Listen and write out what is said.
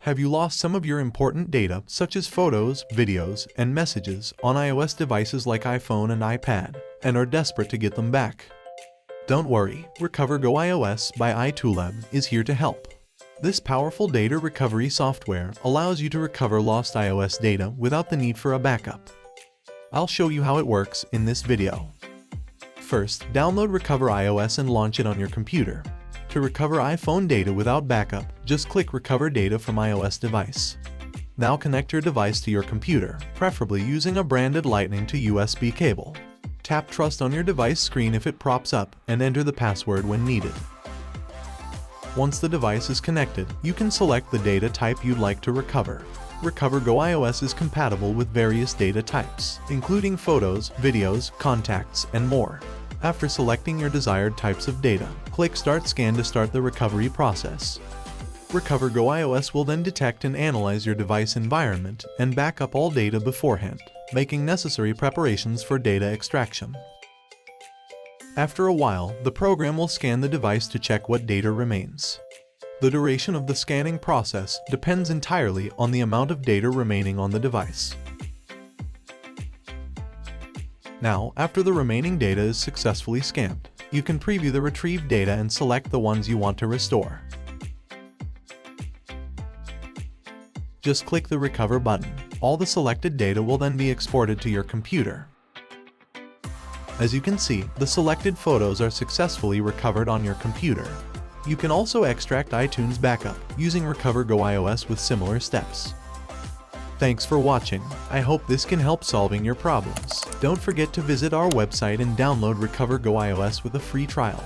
Have you lost some of your important data, such as photos, videos, and messages, on iOS devices like iPhone and iPad, and are desperate to get them back? Don't worry, RecoverGo iOS by iToolab is here to help. This powerful data recovery software allows you to recover lost iOS data without the need for a backup. I'll show you how it works in this video. First, download Recover iOS and launch it on your computer. To recover iPhone data without backup, just click Recover Data from iOS device. Now connect your device to your computer, preferably using a branded Lightning to USB cable. Tap Trust on your device screen if it props up and enter the password when needed. Once the device is connected, you can select the data type you'd like to recover. RecoverGo iOS is compatible with various data types, including photos, videos, contacts, and more. After selecting your desired types of data, click Start Scan to start the recovery process. RecoverGo iOS will then detect and analyze your device environment and back up all data beforehand, making necessary preparations for data extraction. After a while, the program will scan the device to check what data remains. The duration of the scanning process depends entirely on the amount of data remaining on the device. Now, after the remaining data is successfully scanned, you can preview the retrieved data and select the ones you want to restore. Just click the Recover button. All the selected data will then be exported to your computer. As you can see, the selected photos are successfully recovered on your computer. You can also extract iTunes backup using RecoverGo iOS with similar steps. Thanks for watching. I hope this can help solving your problems. Don't forget to visit our website and download RecoverGo iOS with a free trial.